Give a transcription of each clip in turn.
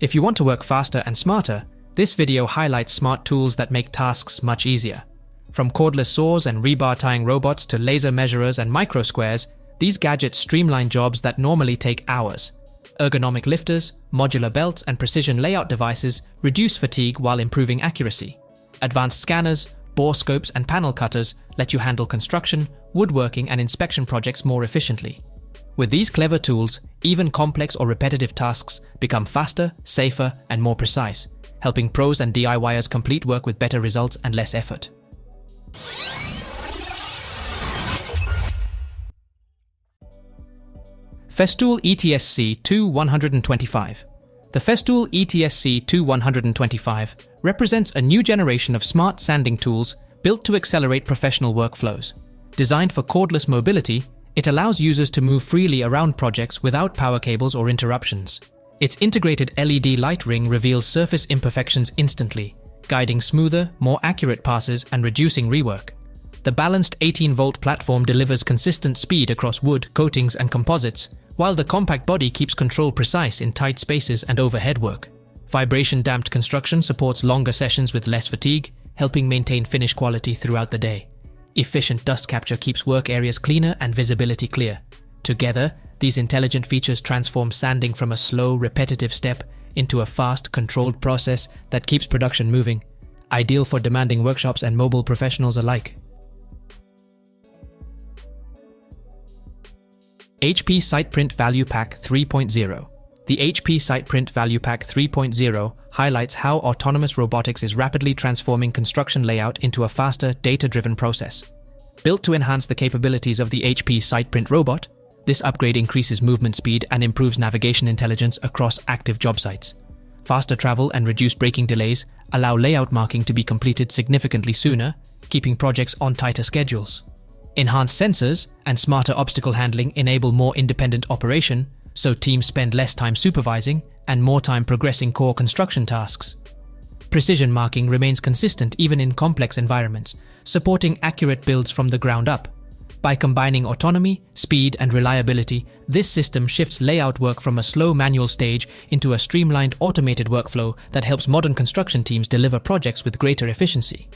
If you want to work faster and smarter, this video highlights smart tools that make tasks much easier. From cordless saws and rebar tying robots to laser measurers and micro-squares, these gadgets streamline jobs that normally take hours. Ergonomic lifters, modular belts, and precision layout devices reduce fatigue while improving accuracy. Advanced scanners, borescopes, and panel cutters let you handle construction, woodworking, and inspection projects more efficiently. With these clever tools, even complex or repetitive tasks become faster, safer, and more precise, helping pros and DIYers complete work with better results and less effort. Festool ETSC 2125. The Festool ETSC 2125 represents a new generation of smart sanding tools built to accelerate professional workflows. Designed for cordless mobility, it allows users to move freely around projects without power cables or interruptions. Its integrated LED light ring reveals surface imperfections instantly, guiding smoother, more accurate passes and reducing rework. The balanced 18-volt platform delivers consistent speed across wood, coatings, and composites, while the compact body keeps control precise in tight spaces and overhead work. Vibration-damped construction supports longer sessions with less fatigue, helping maintain finish quality throughout the day. Efficient dust capture keeps work areas cleaner and visibility clear. Together, these intelligent features transform sanding from a slow, repetitive step into a fast, controlled process that keeps production moving, ideal for demanding workshops and mobile professionals alike. HP SitePrint Value Pack 3.0. The HP SitePrint Value Pack 3.0 highlights how autonomous robotics is rapidly transforming construction layout into a faster, data-driven process. Built to enhance the capabilities of the HP SitePrint robot, this upgrade increases movement speed and improves navigation intelligence across active job sites. Faster travel and reduced braking delays allow layout marking to be completed significantly sooner, keeping projects on tighter schedules. Enhanced sensors and smarter obstacle handling enable more independent operation, so teams spend less time supervising and more time progressing core construction tasks. Precision marking remains consistent even in complex environments, supporting accurate builds from the ground up. By combining autonomy, speed, and reliability, this system shifts layout work from a slow manual stage into a streamlined automated workflow that helps modern construction teams deliver projects with greater efficiency.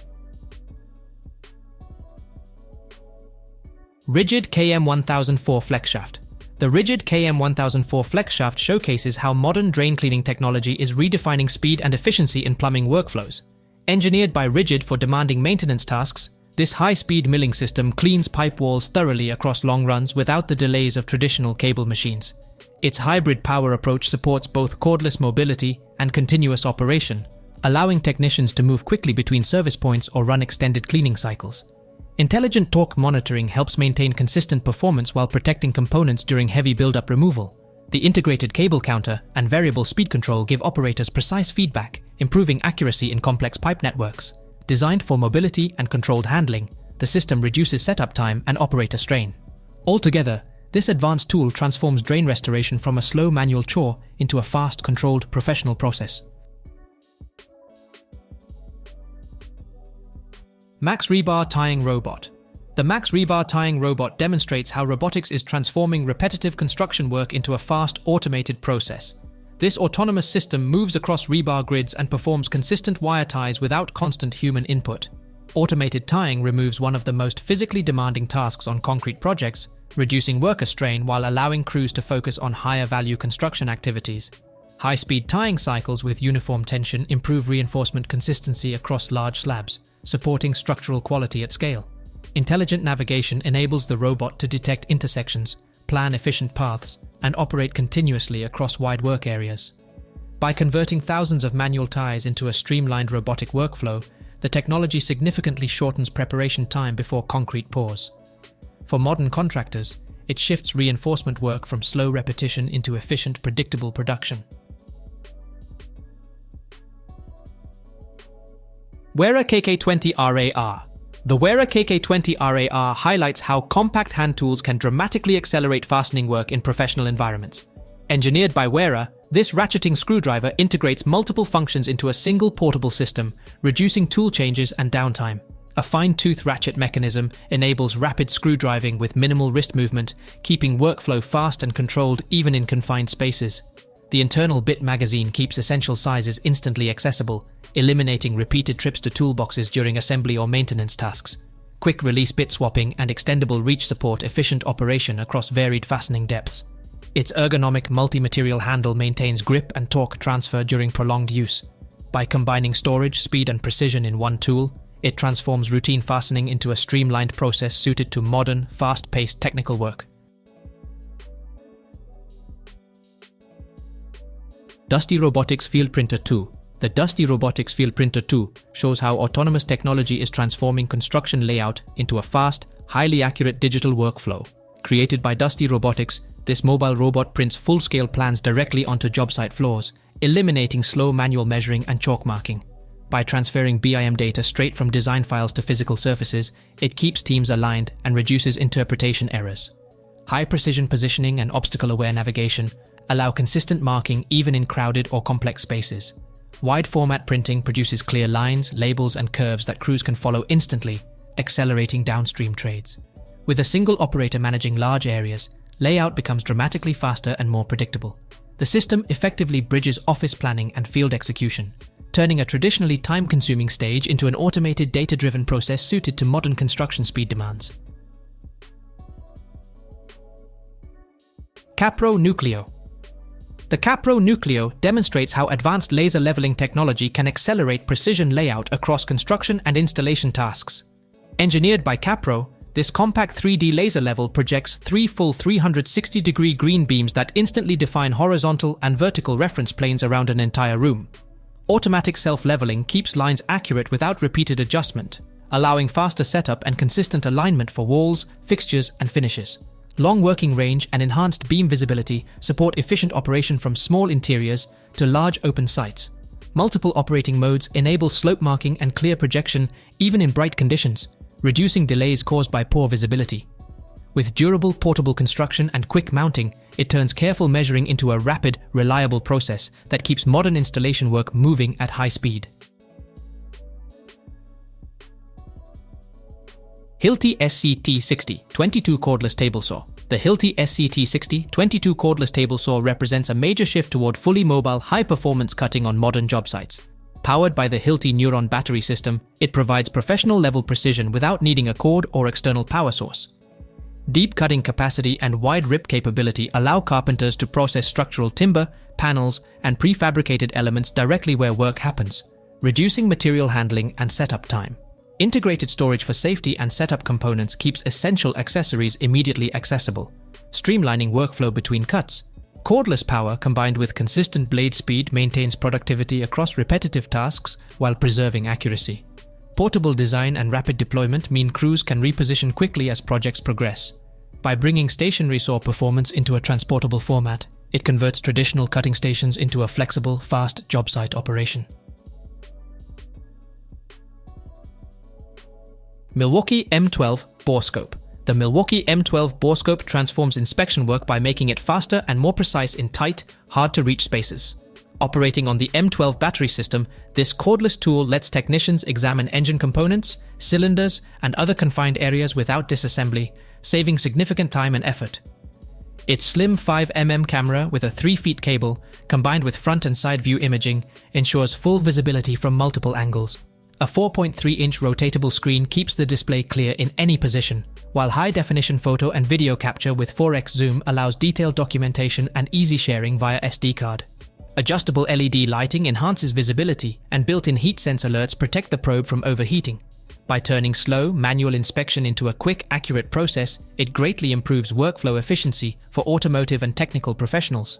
RIDGID KM1004 FlexShaft. The RIDGID KM1004 FlexShaft showcases how modern drain cleaning technology is redefining speed and efficiency in plumbing workflows. Engineered by RIDGID for demanding maintenance tasks, this high-speed milling system cleans pipe walls thoroughly across long runs without the delays of traditional cable machines. Its hybrid power approach supports both cordless mobility and continuous operation, allowing technicians to move quickly between service points or run extended cleaning cycles. Intelligent torque monitoring helps maintain consistent performance while protecting components during heavy build-up removal. The integrated cable counter and variable speed control give operators precise feedback, improving accuracy in complex pipe networks. Designed for mobility and controlled handling, the system reduces setup time and operator strain. Altogether, this advanced tool transforms drain restoration from a slow manual chore into a fast, controlled, professional process. Max Rebar Tying Robot. The Max Rebar Tying Robot demonstrates how robotics is transforming repetitive construction work into a fast, automated process. This autonomous system moves across rebar grids and performs consistent wire ties without constant human input. Automated tying removes one of the most physically demanding tasks on concrete projects, reducing worker strain while allowing crews to focus on higher-value construction activities. High-speed tying cycles with uniform tension improve reinforcement consistency across large slabs, supporting structural quality at scale. Intelligent navigation enables the robot to detect intersections, plan efficient paths, and operate continuously across wide work areas. By converting thousands of manual ties into a streamlined robotic workflow, the technology significantly shortens preparation time before concrete pours. For modern contractors, it shifts reinforcement work from slow repetition into efficient, predictable production. Wera KK20 RAR. The Wera KK20 RAR highlights how compact hand tools can dramatically accelerate fastening work in professional environments. Engineered by Wera, this ratcheting screwdriver integrates multiple functions into a single portable system, reducing tool changes and downtime. A fine-tooth ratchet mechanism enables rapid screw driving with minimal wrist movement, keeping workflow fast and controlled even in confined spaces. The internal bit magazine keeps essential sizes instantly accessible, eliminating repeated trips to toolboxes during assembly or maintenance tasks. Quick release bit swapping and extendable reach support efficient operation across varied fastening depths. Its ergonomic multi-material handle maintains grip and torque transfer during prolonged use. By combining storage, speed and precision in one tool, it transforms routine fastening into a streamlined process suited to modern, fast-paced technical work. Dusty Robotics FieldPrinter 2. The Dusty Robotics FieldPrinter 2 shows how autonomous technology is transforming construction layout into a fast, highly accurate digital workflow. Created by Dusty Robotics, this mobile robot prints full-scale plans directly onto job site floors, eliminating slow manual measuring and chalk marking. By transferring BIM data straight from design files to physical surfaces, it keeps teams aligned and reduces interpretation errors. High-precision positioning and obstacle-aware navigation allow consistent marking even in crowded or complex spaces. Wide-format printing produces clear lines, labels, and curves that crews can follow instantly, accelerating downstream trades. With a single operator managing large areas, layout becomes dramatically faster and more predictable. The system effectively bridges office planning and field execution, turning a traditionally time-consuming stage into an automated data-driven process suited to modern construction speed demands. KAPRO Nucleo. The KAPRO Nucleo demonstrates how advanced laser leveling technology can accelerate precision layout across construction and installation tasks. Engineered by KAPRO, this compact 3D laser level projects 3 full 360-degree green beams that instantly define horizontal and vertical reference planes around an entire room. Automatic self-leveling keeps lines accurate without repeated adjustment, allowing faster setup and consistent alignment for walls, fixtures, and finishes. Long working range and enhanced beam visibility support efficient operation from small interiors to large open sites. Multiple operating modes enable slope marking and clear projection even in bright conditions, reducing delays caused by poor visibility. With durable, portable construction and quick mounting, it turns careful measuring into a rapid, reliable process that keeps modern installation work moving at high speed. Hilti SCT60 22 cordless table saw. The Hilti SCT60 22 cordless table saw represents a major shift toward fully mobile, high-performance cutting on modern job sites. Powered by the Hilti Neuron battery system, it provides professional-level precision without needing a cord or external power source. Deep cutting capacity and wide rip capability allow carpenters to process structural timber, panels, and prefabricated elements directly where work happens, reducing material handling and setup time. Integrated storage for safety and setup components keeps essential accessories immediately accessible, streamlining workflow between cuts. Cordless power combined with consistent blade speed maintains productivity across repetitive tasks while preserving accuracy. Portable design and rapid deployment mean crews can reposition quickly as projects progress. By bringing stationary saw performance into a transportable format, it converts traditional cutting stations into a flexible, fast job site operation. Milwaukee M12 Borescope. The Milwaukee M12 Borescope transforms inspection work by making it faster and more precise in tight, hard-to-reach spaces. Operating on the M12 battery system, this cordless tool lets technicians examine engine components, cylinders, and other confined areas without disassembly, saving significant time and effort. Its slim 5mm camera with a 3-feet cable, combined with front and side view imaging, ensures full visibility from multiple angles. A 4.3-inch rotatable screen keeps the display clear in any position, while high-definition photo and video capture with 4x zoom allows detailed documentation and easy sharing via SD card. Adjustable LED lighting enhances visibility, and built-in heat sense alerts protect the probe from overheating. By turning slow, manual inspection into a quick, accurate process, it greatly improves workflow efficiency for automotive and technical professionals.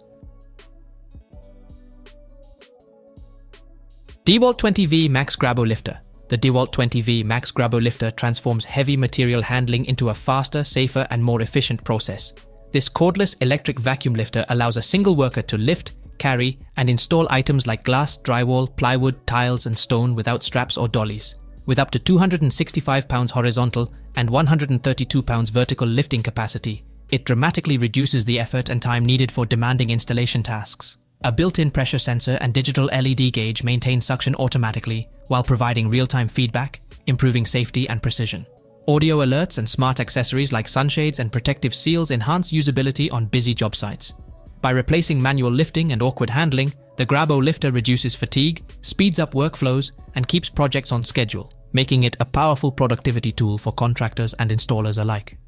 DEWALT 20V Max GRABO Lifter. The DEWALT 20V Max GRABO Lifter transforms heavy material handling into a faster, safer, and more efficient process. This cordless electric vacuum lifter allows a single worker to lift, carry, and install items like glass, drywall, plywood, tiles, and stone without straps or dollies. With up to 265 pounds horizontal and 132 pounds vertical lifting capacity, it dramatically reduces the effort and time needed for demanding installation tasks. A built-in pressure sensor and digital LED gauge maintain suction automatically while providing real-time feedback, improving safety and precision. Audio alerts and smart accessories like sunshades and protective seals enhance usability on busy job sites. By replacing manual lifting and awkward handling, the GRABO lifter reduces fatigue, speeds up workflows, and keeps projects on schedule, making it a powerful productivity tool for contractors and installers alike.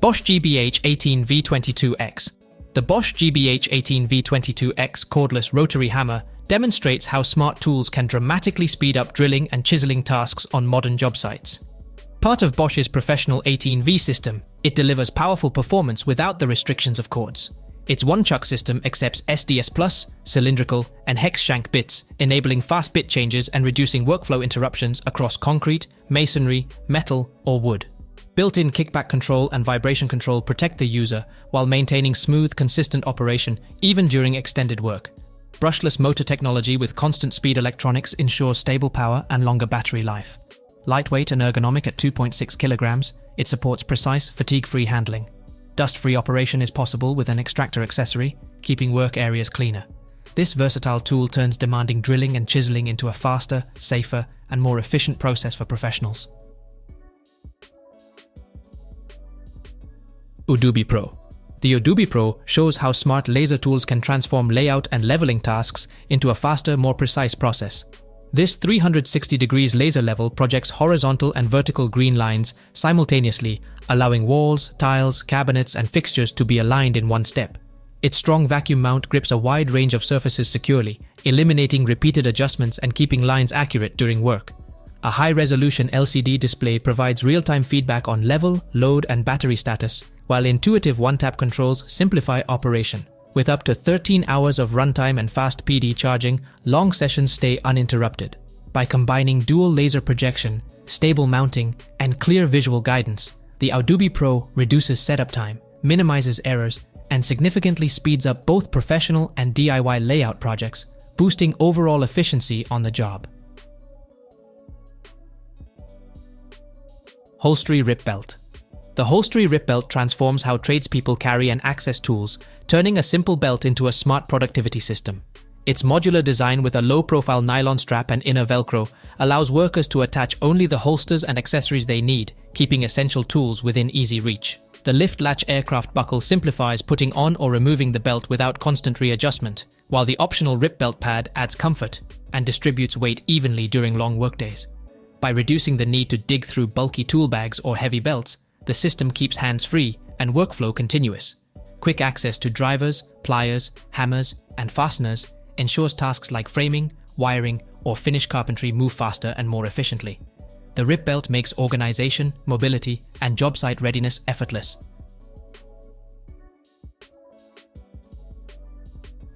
Bosch GBH 18V22X. The Bosch GBH 18V22X cordless rotary hammer demonstrates how smart tools can dramatically speed up drilling and chiseling tasks on modern job sites. Part of Bosch's professional 18V system, it delivers powerful performance without the restrictions of cords. Its one-chuck system accepts SDS+, cylindrical, and hex shank bits, enabling fast bit changes and reducing workflow interruptions across concrete, masonry, metal, or wood. Built-in kickback control and vibration control protect the user while maintaining smooth, consistent operation even during extended work. Brushless motor technology with constant speed electronics ensures stable power and longer battery life. Lightweight and ergonomic at 2.6 kilograms, it supports precise, fatigue-free handling. Dust-free operation is possible with an extractor accessory, keeping work areas cleaner. This versatile tool turns demanding drilling and chiseling into a faster, safer, and more efficient process for professionals. Oudubi Pro. The Oudubi Pro shows how smart laser tools can transform layout and leveling tasks into a faster, more precise process. This 360 degrees laser level projects horizontal and vertical green lines simultaneously, allowing walls, tiles, cabinets, and fixtures to be aligned in one step. Its strong vacuum mount grips a wide range of surfaces securely, eliminating repeated adjustments and keeping lines accurate during work. A high-resolution LCD display provides real-time feedback on level, load, and battery status, while intuitive one-tap controls simplify operation. With up to 13 hours of runtime and fast PD charging, long sessions stay uninterrupted. By combining dual laser projection, stable mounting, and clear visual guidance, the Oudubi Pro reduces setup time, minimizes errors, and significantly speeds up both professional and DIY layout projects, boosting overall efficiency on the job. Holstery RipBelt. The Holstery RipBelt transforms how tradespeople carry and access tools, turning a simple belt into a smart productivity system. Its modular design with a low-profile nylon strap and inner Velcro allows workers to attach only the holsters and accessories they need, keeping essential tools within easy reach. The lift-latch aircraft buckle simplifies putting on or removing the belt without constant readjustment, while the optional RipBelt pad adds comfort and distributes weight evenly during long workdays. By reducing the need to dig through bulky tool bags or heavy belts, the system keeps hands free and workflow continuous. Quick access to drivers, pliers, hammers, and fasteners ensures tasks like framing, wiring, or finish carpentry move faster and more efficiently. The RipBelt makes organization, mobility, and job site readiness effortless.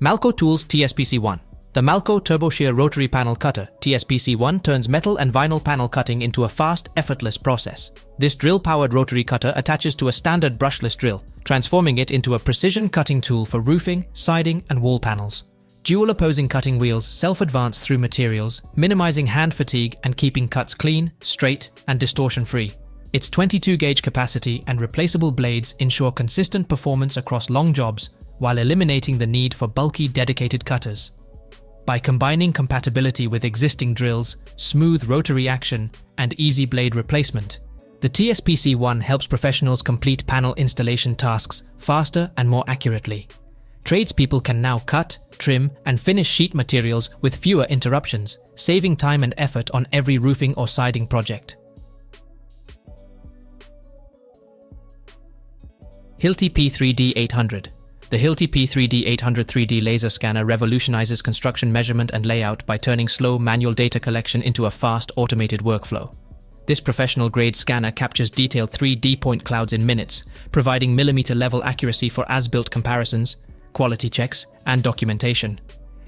Malco Tools TSPC1. The Malco Turbo Shear Rotary Panel Cutter TSPC1 turns metal and vinyl panel cutting into a fast, effortless process. This drill-powered rotary cutter attaches to a standard brushless drill, transforming it into a precision cutting tool for roofing, siding, and wall panels. Dual opposing cutting wheels self-advance through materials, minimizing hand fatigue and keeping cuts clean, straight, and distortion-free. Its 22-gauge capacity and replaceable blades ensure consistent performance across long jobs, while eliminating the need for bulky, dedicated cutters. By combining compatibility with existing drills, smooth rotary action, and easy blade replacement, the TSPC1 helps professionals complete panel installation tasks faster and more accurately. Tradespeople can now cut, trim, and finish sheet materials with fewer interruptions, saving time and effort on every roofing or siding project. Hilti P3D 800. The Hilti P3D 800 3D laser scanner revolutionizes construction measurement and layout by turning slow manual data collection into a fast, automated workflow. This professional-grade scanner captures detailed 3D point clouds in minutes, providing millimeter-level accuracy for as-built comparisons, quality checks, and documentation.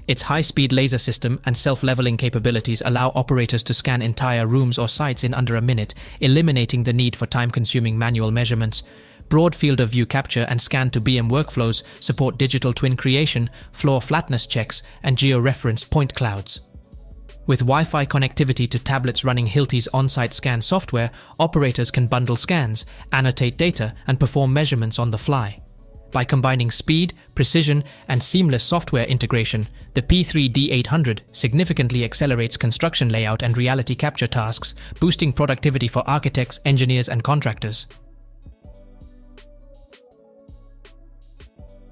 Its high-speed laser system and self-leveling capabilities allow operators to scan entire rooms or sites in under a minute, eliminating the need for time-consuming manual measurements. Broad field of view capture and scan-to-BM workflows support digital twin creation, floor flatness checks, and geo-referenced point clouds. With Wi-Fi connectivity to tablets running Hilti's on-site scan software, operators can bundle scans, annotate data, and perform measurements on the fly. By combining speed, precision, and seamless software integration, the P3D 800 significantly accelerates construction layout and reality capture tasks, boosting productivity for architects, engineers, and contractors.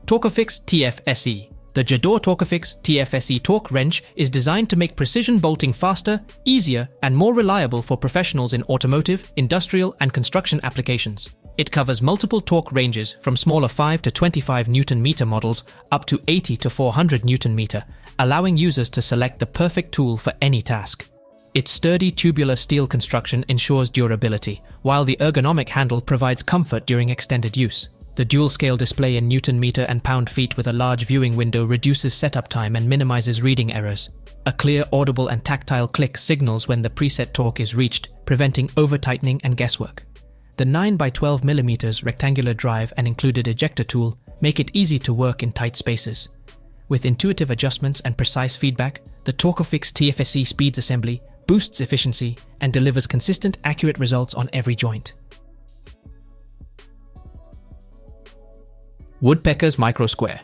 TORCOFIX TFSE. The Jador TORCOFIX TFSE torque wrench is designed to make precision bolting faster, easier, and more reliable for professionals in automotive, industrial, and construction applications. It covers multiple torque ranges from smaller 5 to 25 Nm models up to 80 to 400 Nm, allowing users to select the perfect tool for any task. Its sturdy tubular steel construction ensures durability, while the ergonomic handle provides comfort during extended use. The dual-scale display in Nm and pound-feet with a large viewing window reduces setup time and minimizes reading errors. A clear, audible and tactile click signals when the preset torque is reached, preventing over-tightening and guesswork. The 9x12mm rectangular drive and included ejector tool make it easy to work in tight spaces. With intuitive adjustments and precise feedback, the TORCOFIX TFSE speeds assembly, boosts efficiency, and delivers consistent, accurate results on every joint. Woodpeckers Micro-Square.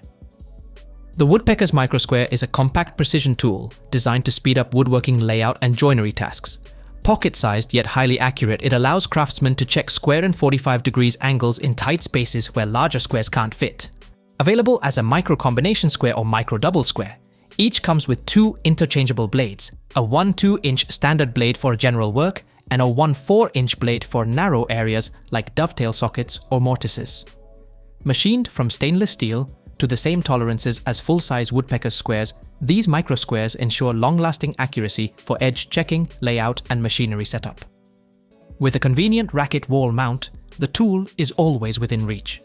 The Woodpeckers Micro-Square is a compact precision tool designed to speed up woodworking layout and joinery tasks. Pocket-sized yet highly accurate, it allows craftsmen to check square and 45 degrees angles in tight spaces where larger squares can't fit. Available as a micro-combination square or micro-double square, each comes with 2 interchangeable blades, a 1/2-inch standard blade for general work and a 1/4-inch blade for narrow areas like dovetail sockets or mortises. Machined from stainless steel to the same tolerances as full-size Woodpeckers squares, these micro-squares ensure long-lasting accuracy for edge checking, layout, and machinery setup. With a convenient racket wall mount, the tool is always within reach.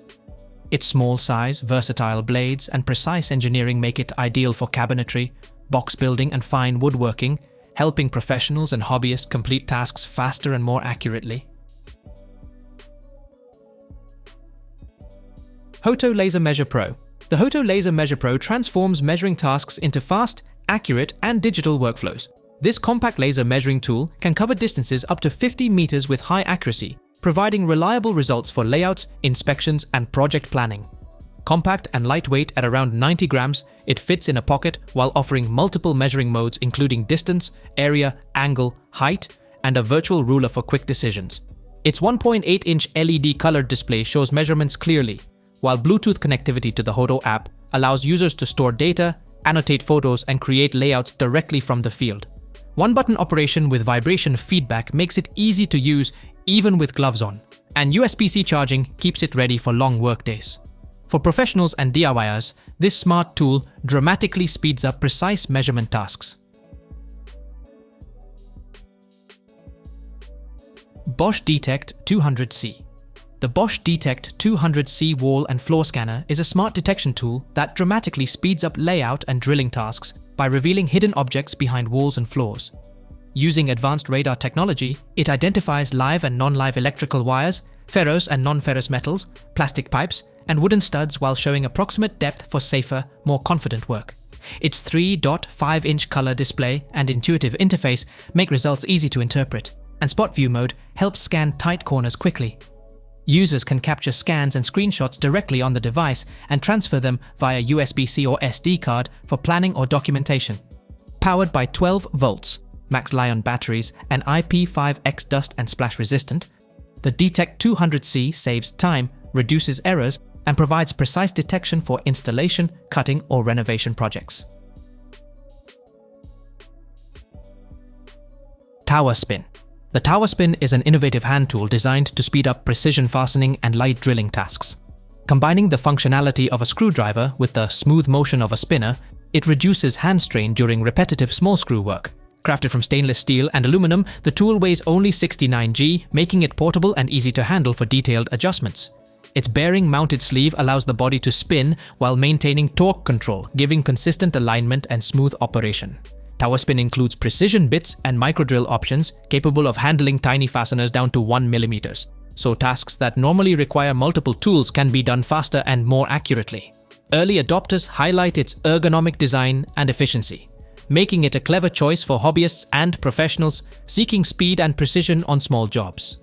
Its small size, versatile blades, and precise engineering make it ideal for cabinetry, box building, and fine woodworking, helping professionals and hobbyists complete tasks faster and more accurately. Hoto Laser Measure Pro. The Hoto Laser Measure Pro transforms measuring tasks into fast, accurate, and digital workflows. This compact laser measuring tool can cover distances up to 50 meters with high accuracy, providing reliable results for layouts, inspections, and project planning. Compact and lightweight at around 90 grams, it fits in a pocket while offering multiple measuring modes including distance, area, angle, height, and a virtual ruler for quick decisions. Its 1.8-inch LED colored display shows measurements clearly, while Bluetooth connectivity to the Hoto app allows users to store data, annotate photos, and create layouts directly from the field. One-button operation with vibration feedback makes it easy to use even with gloves on, and USB-C charging keeps it ready for long work days. For professionals and DIYers, this smart tool dramatically speeds up precise measurement tasks. Bosch D-TECT200C. The Bosch D-TECT200C wall and floor scanner is a smart detection tool that dramatically speeds up layout and drilling tasks by revealing hidden objects behind walls and floors. Using advanced radar technology, it identifies live and non-live electrical wires, ferrous and non-ferrous metals, plastic pipes, and wooden studs while showing approximate depth for safer, more confident work. Its 3.5-inch color display and intuitive interface make results easy to interpret, and Spot View mode helps scan tight corners quickly. Users can capture scans and screenshots directly on the device and transfer them via USB-C or SD card for planning or documentation. Powered by 12 volts, max Li-ion batteries, and IP5X dust and splash resistant, the D-TECT200C saves time, reduces errors, and provides precise detection for installation, cutting, or renovation projects. TowerSpin. The TowerSpin is an innovative hand tool designed to speed up precision fastening and light drilling tasks. Combining the functionality of a screwdriver with the smooth motion of a spinner, it reduces hand strain during repetitive small screw work. Crafted from stainless steel and aluminum, the tool weighs only 69 g, making it portable and easy to handle for detailed adjustments. Its bearing-mounted sleeve allows the body to spin while maintaining torque control, giving consistent alignment and smooth operation. TowerSpin includes precision bits and microdrill options capable of handling tiny fasteners down to 1 mm, so tasks that normally require multiple tools can be done faster and more accurately. Early adopters highlight its ergonomic design and efficiency, making it a clever choice for hobbyists and professionals seeking speed and precision on small jobs.